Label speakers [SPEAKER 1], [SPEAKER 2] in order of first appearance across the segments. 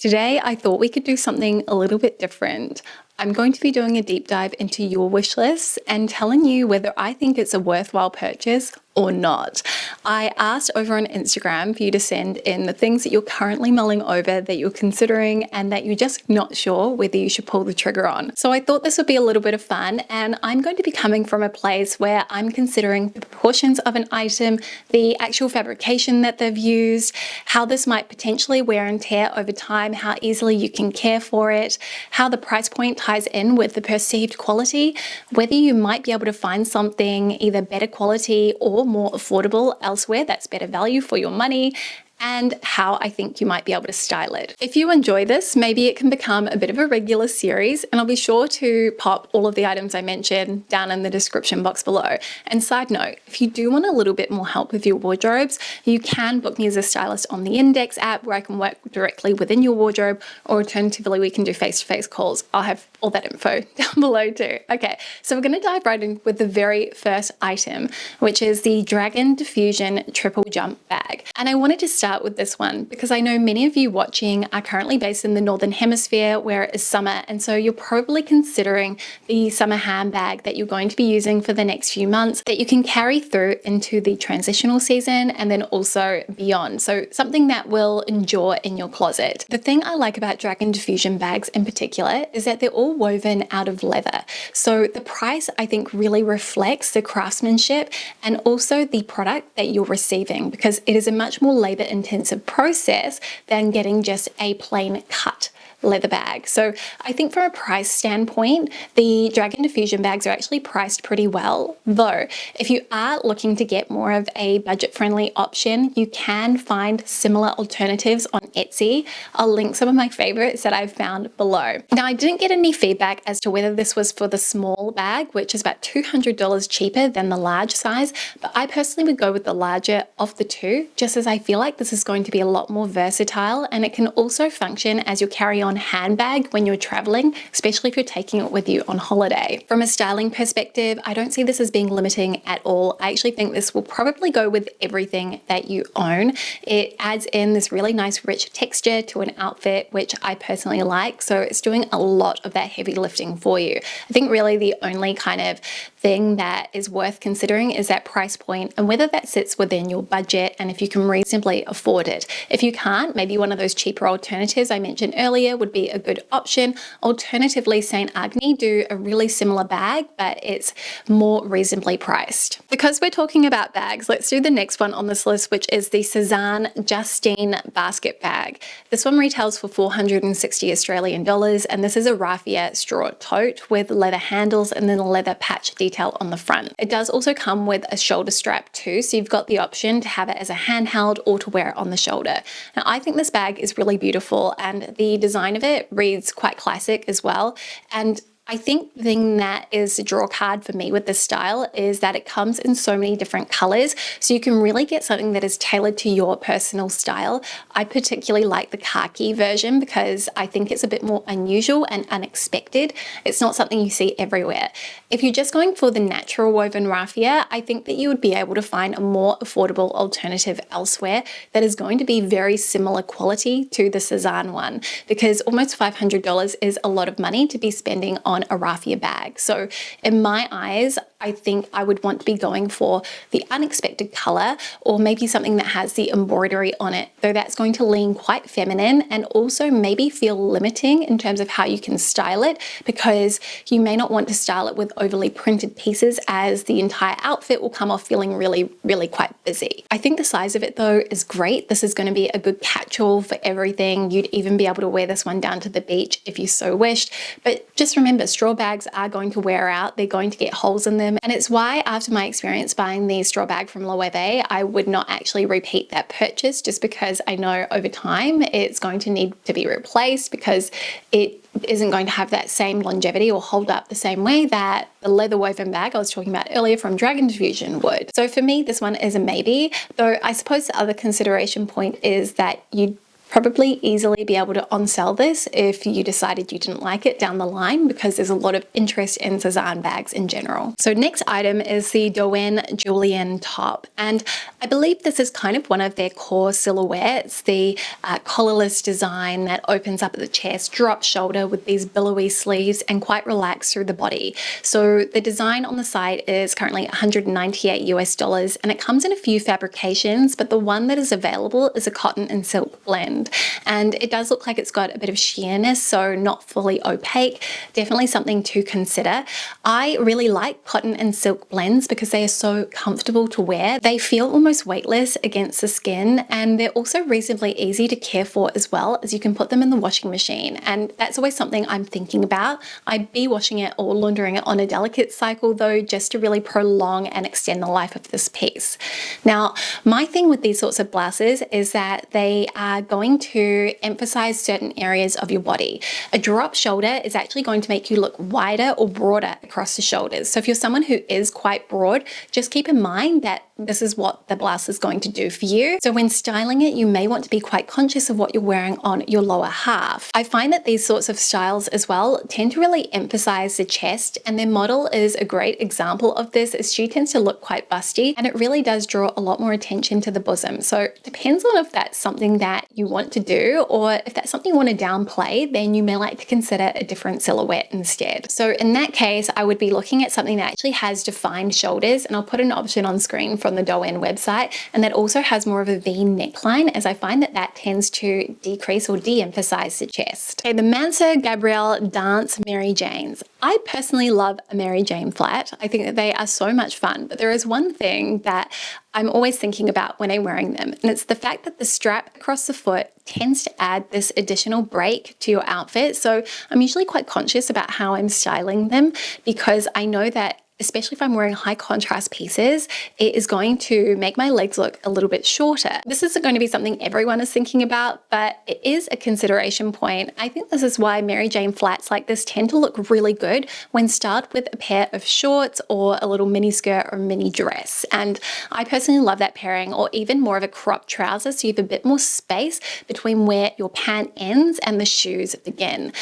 [SPEAKER 1] Today, I thought we could do something a little bit different. I'm going to be doing a deep dive into your wish list and telling you whether I think it's a worthwhile purchase or not. I asked over on Instagram for you to send in the things that you're currently mulling over, that you're considering, and that you're just not sure whether you should pull the trigger on. So I thought this would be a little bit of fun, and I'm going to be coming from a place where I'm considering the proportions of an item, the actual fabrication that they've used, how this might potentially wear and tear over time, how easily you can care for it, how the price point ties in with the perceived quality, whether you might be able to find something either better quality or more affordable elsewhere that's better value for your money, and how I think you might be able to style it. If you enjoy this, maybe it can become a bit of a regular series, and I'll be sure to pop all of the items I mentioned down in the description box below. And side note, if you do want a little bit more help with your wardrobes, you can book me as a stylist on the Index app where I can work directly within your wardrobe, or alternatively, we can do face-to-face calls. I'll have all that info down below too. Okay, so we're gonna dive right in with the very first item, which is the Dragon Diffusion Triple Jump Bag. And I wanted to start with this one because I know many of you watching are currently based in the Northern Hemisphere where it is summer, and so you're probably considering the summer handbag that you're going to be using for the next few months that you can carry through into the transitional season and then also beyond. So something that will endure in your closet. The thing I like about Dragon Diffusion bags in particular is that they're all woven out of leather. So the price I think really reflects the craftsmanship and also the product that you're receiving, because it is a much more labor intensive process than getting just a plain cut leather bag. So I think from a price standpoint, the Dragon Diffusion bags are actually priced pretty well. Though, if you are looking to get more of a budget-friendly option, you can find similar alternatives on Etsy. I'll link some of my favorites that I've found below. Now, I didn't get any feedback as to whether this was for the small bag, which is about $200 cheaper than the large size, but I personally would go with the larger of the two, just as I feel like this is going to be a lot more versatile, and it can also function as your carry-on handbag when you're traveling, especially if you're taking it with you on holiday. From a styling perspective, I don't see this as being limiting at all. I actually think this will probably go with everything that you own. It adds in this really nice rich texture to an outfit, which I personally like, so it's doing a lot of that heavy lifting for you. I think really the only kind of thing that is worth considering is that price point and whether that sits within your budget and if you can reasonably afford it. If you can't, maybe one of those cheaper alternatives I mentioned earlier would be a good option. Alternatively, St. Agni do a really similar bag, but it's more reasonably priced. Because we're talking about bags, let's do the next one on this list, which is the Sezane Justine basket bag. This one retails for 460 Australian dollars, and this is a raffia straw tote with leather handles and then a leather patch detail on the front. It does also come with a shoulder strap too, so you've got the option to have it as a handheld or to wear it on the shoulder. Now, I think this bag is really beautiful, and the design of it reads quite classic as well. And I think the thing that is a draw card for me with this style is that it comes in so many different colors, so you can really get something that is tailored to your personal style. I particularly like the khaki version because I think it's a bit more unusual and unexpected. It's not something you see everywhere. If you're just going for the natural woven raffia, I think that you would be able to find a more affordable alternative elsewhere that is going to be very similar quality to the Sezane one, because almost $500 is a lot of money to be spending on a raffia bag. So in my eyes, I think I would want to be going for the unexpected color, or maybe something that has the embroidery on it, though that's going to lean quite feminine and also maybe feel limiting in terms of how you can style it, because you may not want to style it with overly printed pieces, as the entire outfit will come off feeling really quite busy. I think the size of it though is great. This is going to be a good catch-all for everything. You'd even be able to wear this one down to the beach if you so wished. But just remember, straw bags are going to wear out. They're going to get holes in them. And it's why, after my experience buying the straw bag from Loewe, I would not actually repeat that purchase, just because I know over time it's going to need to be replaced, because it isn't going to have that same longevity or hold up the same way that the leather woven bag I was talking about earlier from Dragon Diffusion would. So for me, this one is a maybe, though I suppose the other consideration point is that you probably easily be able to on-sell this if you decided you didn't like it down the line, because there's a lot of interest in Sezane bags in general. So next item is the Doen Julienne top, and I believe this is kind of one of their core silhouettes, the collarless design that opens up at the chest, drop shoulder with these billowy sleeves and quite relaxed through the body. So the design on the side is currently $198 US, and it comes in a few fabrications, but the one that is available is a cotton and silk blend. And it does look like it's got a bit of sheerness, so not fully opaque. Definitely something to consider. I really like cotton and silk blends because they are so comfortable to wear. They feel almost weightless against the skin, and they're also reasonably easy to care for as well, as you can put them in the washing machine. And that's always something I'm thinking about. I'd be washing it or laundering it on a delicate cycle though, just to really prolong and extend the life of this piece. Now, my thing with these sorts of blouses is that they are going to emphasize certain areas of your body. A drop shoulder is actually going to make you look wider or broader across the shoulders. So if you're someone who is quite broad, just keep in mind that this is what the blouse is going to do for you. So when styling it, you may want to be quite conscious of what you're wearing on your lower half. I find that these sorts of styles as well tend to really emphasize the chest, and their model is a great example of this, as she tends to look quite busty, and it really does draw a lot more attention to the bosom. So it depends on if that's something that you want to do, or if that's something you want to downplay, then you may like to consider a different silhouette instead. So in that case, I would be looking at something that actually has defined shoulders, and I'll put an option on screen from the Doen website, and that also has more of a V neckline, as I find that that tends to decrease or de-emphasize the chest. Okay, the Mansur Gavriel Dance Mary Janes. I personally love a Mary Jane flat. I think that they are so much fun, but there is one thing that I'm always thinking about when I'm wearing them, and it's the fact that the strap across the foot tends to add this additional break to your outfit. So I'm usually quite conscious about how I'm styling them, because I know that especially if I'm wearing high contrast pieces, it is going to make my legs look a little bit shorter. This isn't going to be something everyone is thinking about, but it is a consideration point. I think this is why Mary Jane flats like this tend to look really good when styled with a pair of shorts or a little mini skirt or mini dress. And I personally love that pairing, or even more of a crop trouser, so you have a bit more space between where your pant ends and the shoes begin.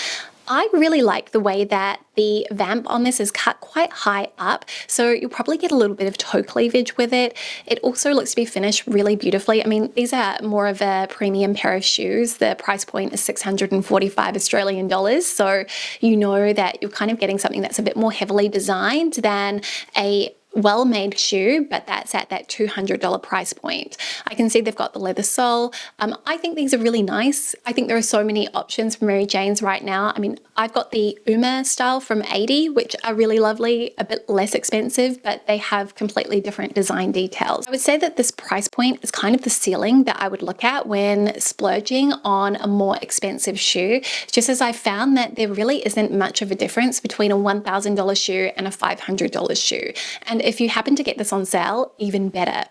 [SPEAKER 1] I really like the way that the vamp on this is cut quite high up, so you'll probably get a little bit of toe cleavage with it. It also looks to be finished really beautifully. I mean, these are more of a premium pair of shoes. The price point is 645 Australian dollars, so you know that you're kind of getting something that's a bit more heavily designed than a well-made shoe, but that's at that $200 price point. I can see they've got the leather sole. I think these are really nice. I think there are so many options for Mary Janes right now. I mean, I've got the Uma style from 80, which are really lovely, a bit less expensive, but they have completely different design details. I would say that this price point is kind of the ceiling that I would look at when splurging on a more expensive shoe, just as I found that there really isn't much of a difference between a $1,000 shoe and a $500 shoe. And if you happen to get this on sale, even better.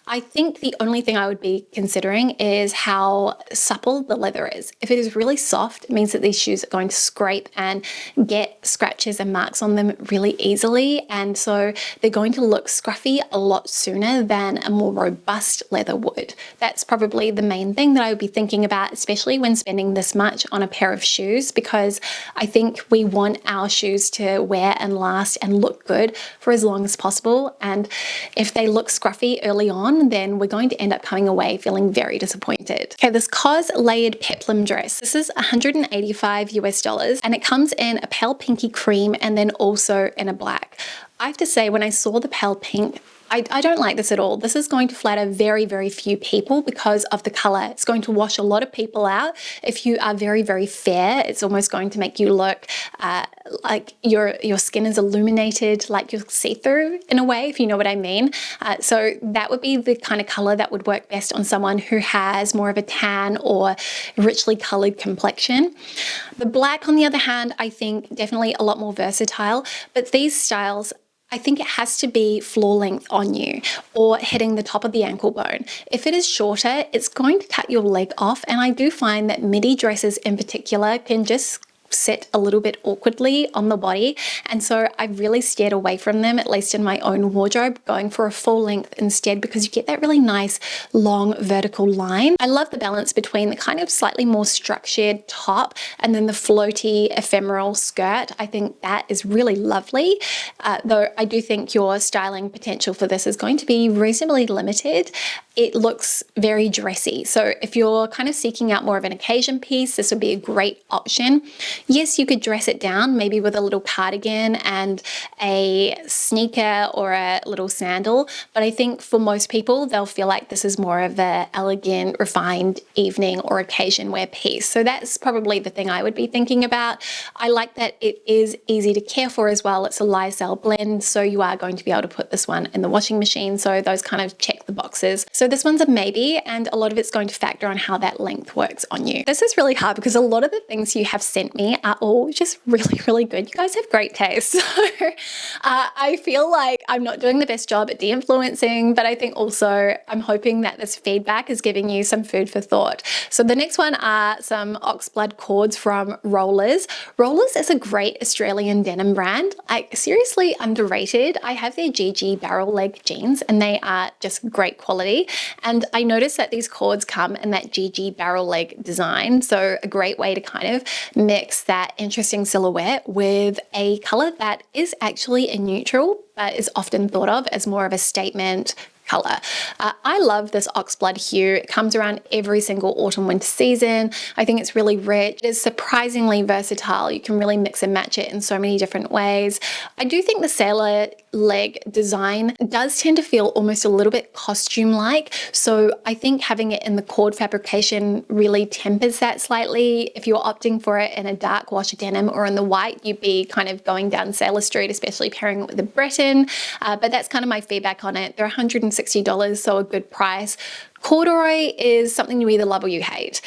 [SPEAKER 1] I think the only thing I would be considering is how supple the leather is. If it is really soft, it means that these shoes are going to scrape and get scratches and marks on them really easily, and so they're going to look scruffy a lot sooner than a more robust leather would. That's probably the main thing that I would be thinking about, especially when spending this much on a pair of shoes, because I think we want our shoes to wear and last and look good for as long as possible. And if they look scruffy early on, then we're going to end up coming away feeling very disappointed. Okay, this COS layered peplum dress. This is $185 US, and it comes in a pale pinky cream and then also in a black. I have to say, when I saw the pale pink, I don't like this at all. This is going to flatter very, very few people because of the color. It's going to wash a lot of people out. If you are very, very fair, it's almost going to make you look like your skin is illuminated, like you're see-through in a way, if you know what I mean. So that would be the kind of color that would work best on someone who has more of a tan or richly colored complexion. The black, on the other hand, I think definitely a lot more versatile, but these styles, I think it has to be floor length on you or hitting the top of the ankle bone. If it is shorter, it's going to cut your leg off, and I do find that midi dresses in particular can just sit a little bit awkwardly on the body, and so I've really steered away from them, at least in my own wardrobe, going for a full length instead, because you get that really nice long vertical line. I love the balance between the kind of slightly more structured top and then the floaty ephemeral skirt. I think that is really lovely, though I do think your styling potential for this is going to be reasonably limited. It looks very dressy, so if you're kind of seeking out more of an occasion piece, this would be a great option. Yes, you could dress it down maybe with a little cardigan and a sneaker or a little sandal, but I think for most people they'll feel like this is more of an elegant, refined evening or occasion wear piece. So that's probably the thing I would be thinking about. I like that it is easy to care for as well. It's a lyocell blend, so you are going to be able to put this one in the washing machine, so those kind of check the boxes. So this one's a maybe, and a lot of it's going to factor on how that length works on you. This is really hard because a lot of the things you have sent me are all just really, really good. You guys have great taste. So I feel like I'm not doing the best job at de-influencing, but I think also I'm hoping that this feedback is giving you some food for thought. So the next one are some Oxblood cords from ROLLAS. ROLLAS is a great Australian denim brand, like seriously underrated. I have their GG barrel leg jeans and they are just great quality. And I noticed that these cords come in that GG barrel leg design. So a great way to kind of mix that interesting silhouette with a color that is actually a neutral, but is often thought of as more of a statement color. I love this Oxblood hue. It comes around every single autumn winter season. I think it's really rich. It's surprisingly versatile. You can really mix and match it in so many different ways. I do think the sailor leg design does tend to feel almost a little bit costume-like, so I think having it in the cord fabrication really tempers that slightly. If you're opting for it in a dark wash denim or in the white, you'd be kind of going down Sailor Street, especially pairing it with a Breton, but that's kind of my feedback on it. They're $160, so a good price. Corduroy is something you either love or you hate.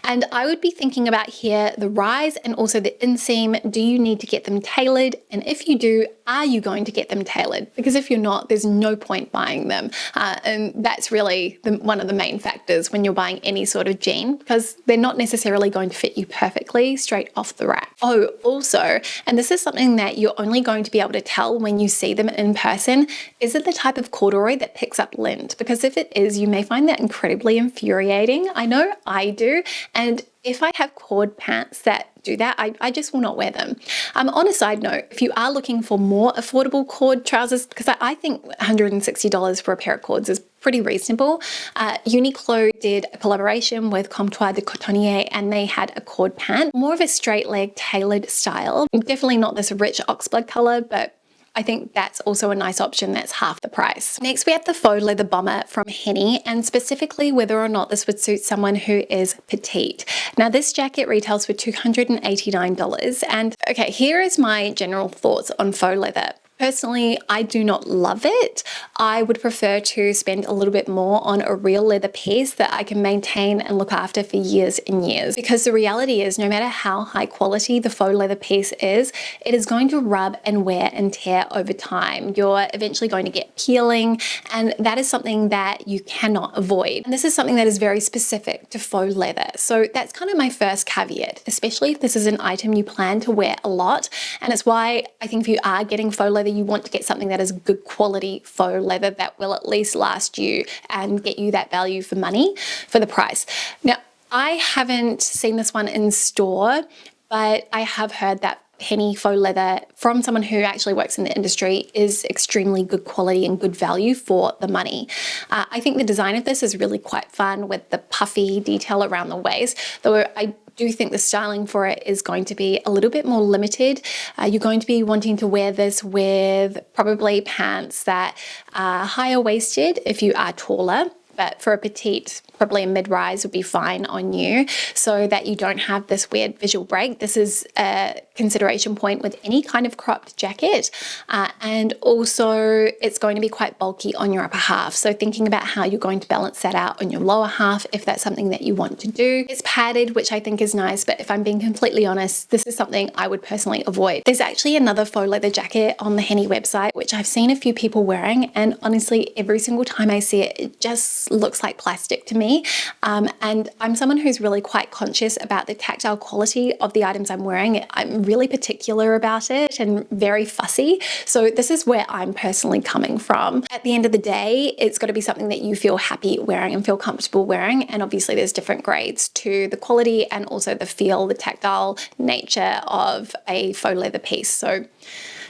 [SPEAKER 1] And I would be thinking about here the rise and also the inseam. Do you need to get them tailored? And if you do, are you going to get them tailored? Because if you're not, there's no point buying them. And that's really one of the main factors when you're buying any sort of jean, because they're not necessarily going to fit you perfectly straight off the rack. Oh, also, and this is something that you're only going to be able to tell when you see them in person, is it the type of corduroy that picks up lint? Because if it is, you may find that incredibly infuriating. I know I do. And if I have cord pants that do that, I just will not wear them. On a side note, if you are looking for more affordable cord trousers, because I think $160 for a pair of cords is pretty reasonable. Uniqlo did a collaboration with Comptoir de Cotonnier and they had a cord pant, more of a straight leg tailored style. Definitely not this rich Oxblood color, but I think that's also a nice option that's half the price. Next, we have the faux leather bomber from Henne, and specifically whether or not this would suit someone who is petite. Now, this jacket retails for $289. And okay, here is my general thoughts on faux leather. Personally, I do not love it. I would prefer to spend a little bit more on a real leather piece that I can maintain and look after for years and years. Because the reality is, no matter how high quality the faux leather piece is, it is going to rub and wear and tear over time. You're eventually going to get peeling, and that is something that you cannot avoid. And this is something that is very specific to faux leather. So that's kind of my first caveat, especially if this is an item you plan to wear a lot. And it's why I think if you are getting faux leather, you want to get something that is good quality faux leather that will at least last you and get you that value for money for the price. Now, I haven't seen this one in store, but I have heard that Henne faux leather from someone who actually works in the industry is extremely good quality and good value for the money. I think the design of this is really quite fun with the puffy detail around the waist, though I do think the styling for it is going to be a little bit more limited. You're going to be wanting to wear this with probably pants that are higher waisted if you are taller, but for a petite, probably a mid-rise would be fine on you, so that you don't have this weird visual break. This is a consideration point with any kind of cropped jacket, and also it's going to be quite bulky on your upper half, so thinking about how you're going to balance that out on your lower half if that's something that you want to do. It's padded, which I think is nice, but if I'm being completely honest, this is something I would personally avoid. There's actually another faux leather jacket on the Henne website which I've seen a few people wearing, and honestly every single time I see it, it just looks like plastic to me. And I'm someone who's really quite conscious about the tactile quality of the items I'm wearing. I'm really particular about it and very fussy. So this is where I'm personally coming from. At the end of the day, it's got to be something that you feel happy wearing and feel comfortable wearing. And obviously there's different grades to the quality and also the feel, the tactile nature of a faux leather piece. So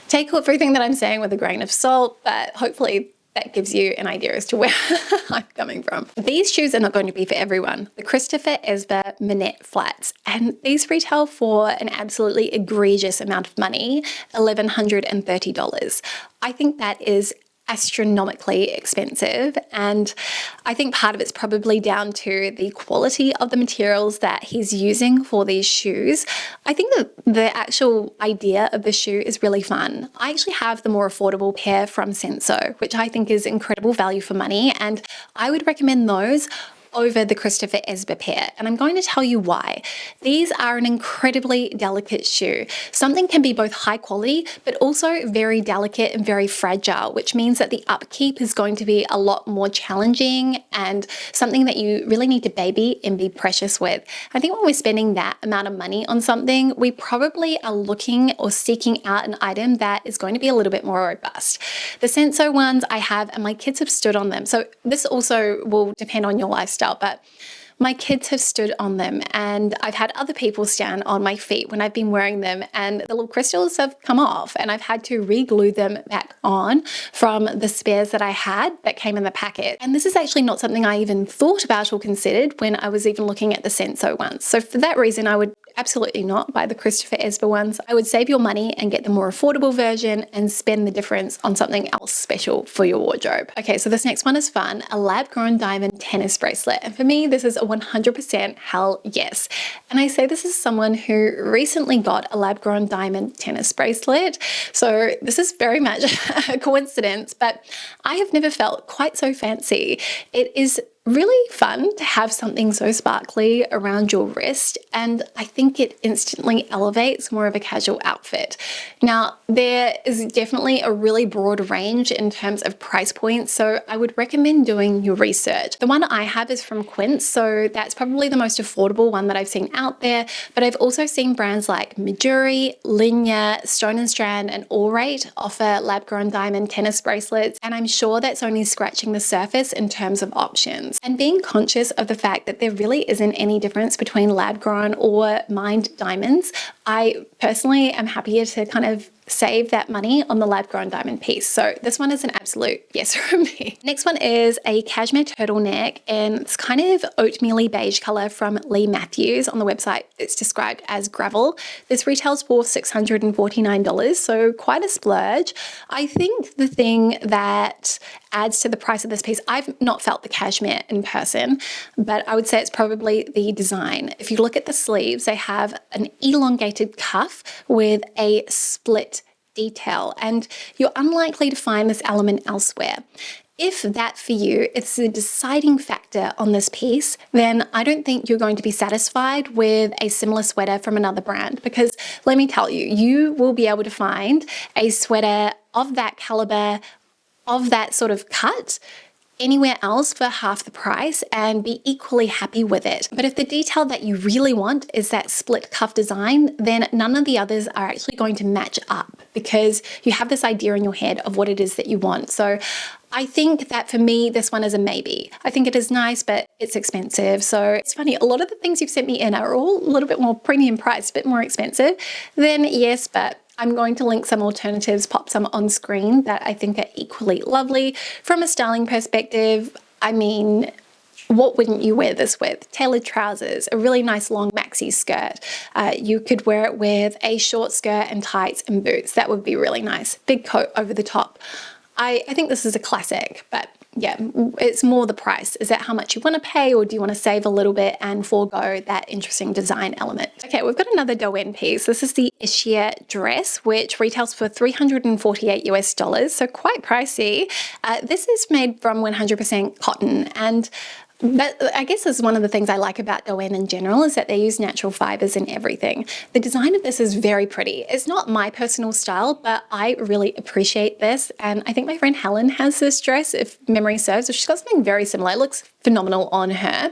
[SPEAKER 1] take everything that I'm saying with a grain of salt, but hopefully that gives you an idea as to where I'm coming from. These shoes are not going to be for everyone. The Christopher Esber Minette flats, and these retail for an absolutely egregious amount of money, $1,130. I think that is astronomically expensive, and I think part of it's probably down to the quality of the materials that he's using for these shoes. I think that the actual idea of the shoe is really fun. I actually have the more affordable pair from Senso, which I think is incredible value for money, and I would recommend those over the Christopher Esber pair, and I'm going to tell you why. These are an incredibly delicate shoe. Something can be both high quality but also very delicate and very fragile, which means that the upkeep is going to be a lot more challenging and something that you really need to baby and be precious with. I think when we're spending that amount of money on something, we probably are looking or seeking out an item that is going to be a little bit more robust. The Senso ones I have, and my kids have stood on them. So this also will depend on your lifestyle, but my kids have stood on them, and I've had other people stand on my feet when I've been wearing them, and the little crystals have come off, and I've had to re-glue them back on from the spares that I had that came in the packet. And this is actually not something I even thought about or considered when I was even looking at the Senso ones. So for that reason, I would absolutely not buy the Christopher Esber ones. I would save your money and get the more affordable version and spend the difference on something else special for your wardrobe. Okay, so this next one is fun, a lab-grown diamond tennis bracelet. And for me, this is a 100% hell yes. And I say this as someone who recently got a lab-grown diamond tennis bracelet. So this is very much a coincidence, but I have never felt quite so fancy. It is really fun to have something so sparkly around your wrist, and I think it instantly elevates more of a casual outfit. Now, there is definitely a really broad range in terms of price points, so I would recommend doing your research. The one I have is from Quince, so that's probably the most affordable one that I've seen out there, but I've also seen brands like Midori, Linya, Stone & Strand, and Allrate offer lab-grown diamond tennis bracelets, and I'm sure that's only scratching the surface in terms of options. And being conscious of the fact that there really isn't any difference between lab-grown or mined diamonds, I personally am happier to kind of save that money on the lab-grown diamond piece. So this one is an absolute yes from me. Next one is a cashmere turtleneck, and it's kind of oatmeal-y beige color from Mathews. On the website, it's described as gravel. This retails for $649, so quite a splurge. I think the thing that adds to the price of this piece, I've not felt the cashmere in person, but I would say it's probably the design. If you look at the sleeves, they have an elongated cuff with a split detail, and you're unlikely to find this element elsewhere. If that for you is the deciding factor on this piece, then I don't think you're going to be satisfied with a similar sweater from another brand, because let me tell you, you will be able to find a sweater of that caliber, of that sort of cut, anywhere else for half the price and be equally happy with it. But if the detail that you really want is that split cuff design, then none of the others are actually going to match up, because you have this idea in your head of what it is that you want. So I think that for me, this one is a maybe. I think it is nice, but it's expensive. So it's funny, a lot of the things you've sent me in are all a little bit more premium priced, a bit more expensive. Then yes, but I'm going to link some alternatives, pop some on screen that I think are equally lovely. From a styling perspective, I mean, what wouldn't you wear this with? Tailored trousers, a really nice long maxi skirt. You could wear it with a short skirt and tights and boots. That would be really nice. Big coat over the top. I think this is a classic, but yeah, it's more the price. Is that how much you want to pay, or do you want to save a little bit and forego that interesting design element? Okay, we've got another Doen piece. This is the Ischia dress, which retails for $348 US, so quite pricey. This is made from 100% cotton, and But I guess this is one of the things I like about Doen in general, is that they use natural fibers in everything. The design of this is very pretty. It's not my personal style, but I really appreciate this. And I think my friend Helen has this dress, if memory serves. So she's got something very similar. It looks phenomenal on her.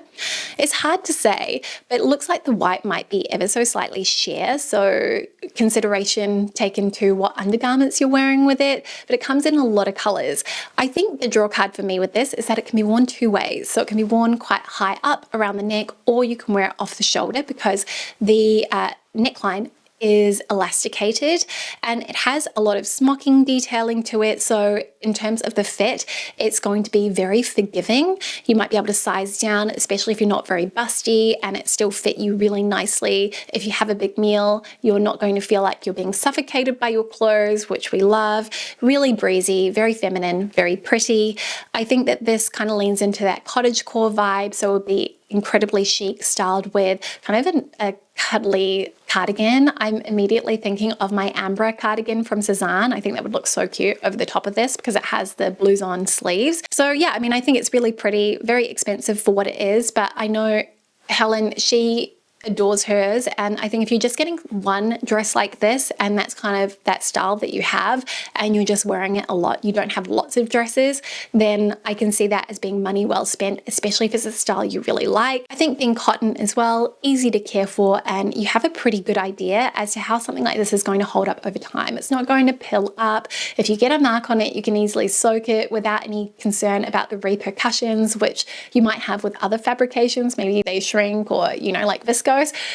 [SPEAKER 1] It's hard to say, but it looks like the white might be ever so slightly sheer. So consideration taken to what undergarments you're wearing with it, but it comes in a lot of colors. I think the draw card for me with this is that it can be worn two ways. So it can be worn quite high up around the neck, or you can wear it off the shoulder because the neckline is elasticated and it has a lot of smocking detailing to it. So in terms of the fit, it's going to be very forgiving. You might be able to size down, especially if you're not very busty, and it still fit you really nicely. If you have a big meal, you're not going to feel like you're being suffocated by your clothes, which we love. Really breezy, very feminine, very pretty. I think that this kind of leans into that cottagecore vibe. So it would be incredibly chic, styled with kind of a cuddly cardigan. I'm immediately thinking of my Amber cardigan from Sezane. I think that would look so cute over the top of this because it has the blouson sleeves. So yeah, I mean, I think it's really pretty, very expensive for what it is, but I know Helen, she adores hers, and I think if you're just getting one dress like this and that's kind of that style that you have and you're just wearing it a lot, you don't have lots of dresses, then I can see that as being money well spent, especially if it's a style you really like. I think being cotton as well, easy to care for, and you have a pretty good idea as to how something like this is going to hold up over time. It's not going to pill up. If you get a mark on it, you can easily soak it without any concern about the repercussions, which you might have with other fabrications. Maybe they shrink, or, you know, like viscose.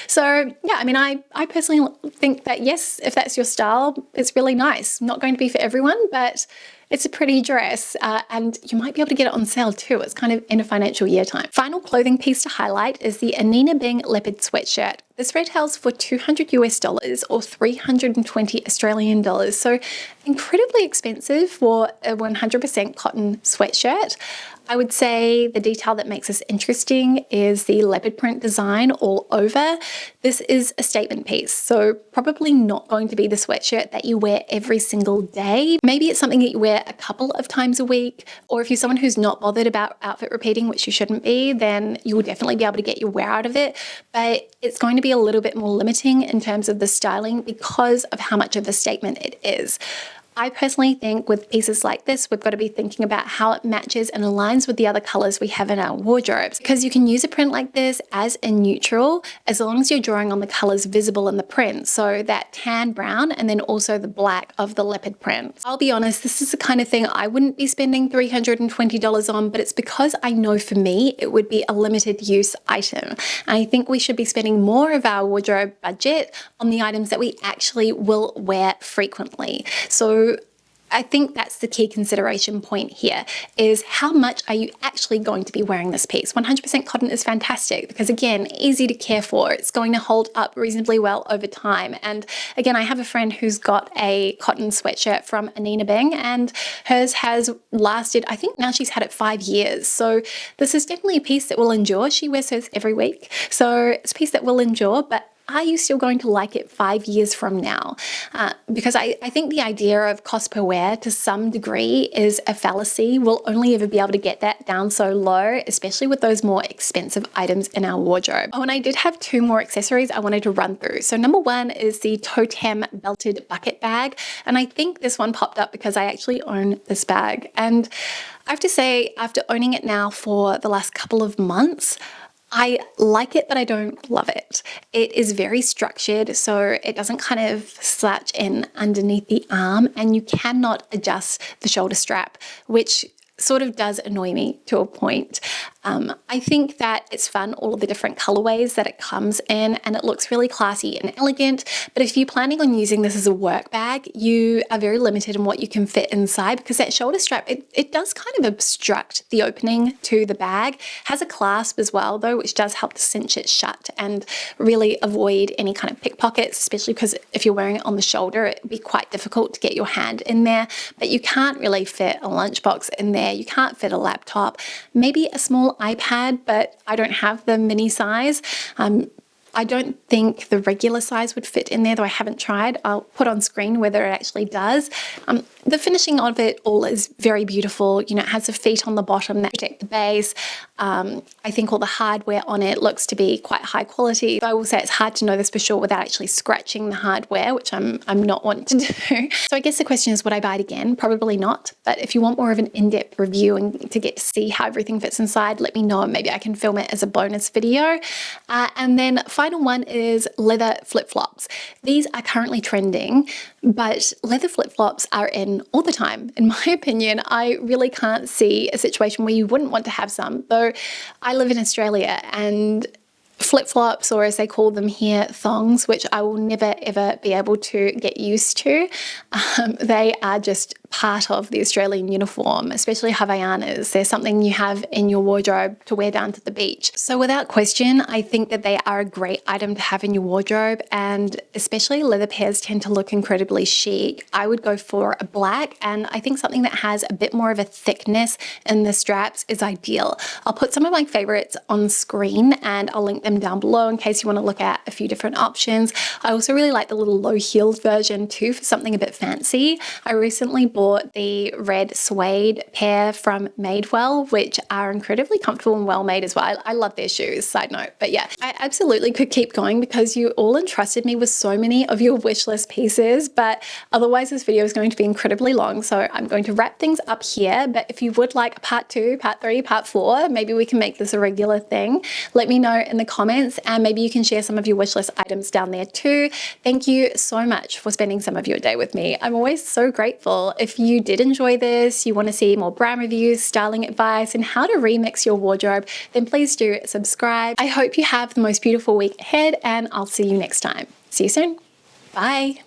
[SPEAKER 1] So yeah, I mean, I personally think that yes, if that's your style, it's really nice. Not going to be for everyone, but it's a pretty dress, and you might be able to get it on sale too. It's kind of in a financial year time. Final clothing piece to highlight is the Anine Leopard sweatshirt. This retails for $200 US or 320 Australian dollars. So incredibly expensive for a 100% cotton sweatshirt. I would say the detail that makes this interesting is the leopard print design all over. This is a statement piece, so probably not going to be the sweatshirt that you wear every single day. Maybe it's something that you wear a couple of times a week, or if you're someone who's not bothered about outfit repeating, which you shouldn't be, then you will definitely be able to get your wear out of it. But it's going to be a little bit more limiting in terms of the styling because of how much of a statement it is. I personally think with pieces like this, we've got to be thinking about how it matches and aligns with the other colors we have in our wardrobes, because you can use a print like this as a neutral as long as you're drawing on the colors visible in the print. So that tan brown and then also the black of the leopard print. I'll be honest, this is the kind of thing I wouldn't be spending $320 on, but it's because I know for me, it would be a limited use item. And I think we should be spending more of our wardrobe budget on the items that we actually will wear frequently. So I think that's the key consideration point here, is how much are you actually going to be wearing this piece? 100% cotton is fantastic because, again, easy to care for. It's going to hold up reasonably well over time. And again, I have a friend who's got a cotton sweatshirt from Anine, and hers has lasted, I think now she's had it 5 years. So this is definitely a piece that will endure. She wears hers every week. So it's a piece that will endure, but are you still going to like it 5 years from now? Because I think the idea of cost per wear to some degree is a fallacy. We'll only ever be able to get that down so low, especially with those more expensive items in our wardrobe. Oh, and I did have 2 more accessories I wanted to run through. So number 1 is the Toteme belted bucket bag. And I think this one popped up because I actually own this bag. And I have to say, after owning it now for the last couple of months, I like it, but I don't love it. It is very structured, so it doesn't kind of slouch in underneath the arm, and you cannot adjust the shoulder strap, which sort of does annoy me to a point. I think that it's fun, all of the different colorways that it comes in, and it looks really classy and elegant. But if you're planning on using this as a work bag, you are very limited in what you can fit inside, because that shoulder strap, it does kind of obstruct the opening to the bag. Has a clasp as well though, which does help to cinch it shut and really avoid any kind of pickpockets, especially because if you're wearing it on the shoulder, it'd be quite difficult to get your hand in there. But you can't really fit a lunchbox in there. You can't fit a laptop, maybe a small iPad, but I don't have the mini size. I don't think the regular size would fit in there, though I haven't tried. I'll put on screen whether it actually does. The finishing of it all is very beautiful. You know, it has the feet on the bottom that protect the base. I think all the hardware on it looks to be quite high quality. I will say it's hard to know this for sure without actually scratching the hardware, which I'm not wanting to do. So I guess the question is, would I buy it again? Probably not. But if you want more of an in-depth review and to get to see how everything fits inside, let me know and maybe I can film it as a bonus video. And then final one is leather flip-flops. These are currently trending, but leather flip-flops are in all the time. In my opinion, I really can't see a situation where you wouldn't want to have some, though I live in Australia and flip-flops, or as they call them here, thongs, which I will never ever be able to get used to. They are just part of the Australian uniform, especially Havaianas. They're something you have in your wardrobe to wear down to the beach. So without question, I think that they are a great item to have in your wardrobe, and especially leather pairs tend to look incredibly chic. I would go for a black, and I think something that has a bit more of a thickness in the straps is ideal. I'll put some of my favorites on screen and I'll link them down below in case you want to look at a few different options. I also really like the little low-heeled version too for something a bit fancy. I recently bought the red suede pair from Madewell, which are incredibly comfortable and well made as well. I love their shoes, side note. But yeah, I absolutely could keep going because you all entrusted me with so many of your wish list pieces, but otherwise this video is going to be incredibly long, so I'm going to wrap things up here. But if you would like a part 2, part 3, part 4, maybe we can make this a regular thing. Let me know in the comments, and maybe you can share some of your wish list items down there too. Thank you so much for spending some of your day with me. I'm always so grateful. If you did enjoy this, you want to see more brand reviews, styling advice, and how to remix your wardrobe, then please do subscribe. I hope you have the most beautiful week ahead, and I'll see you next time. See you soon. Bye.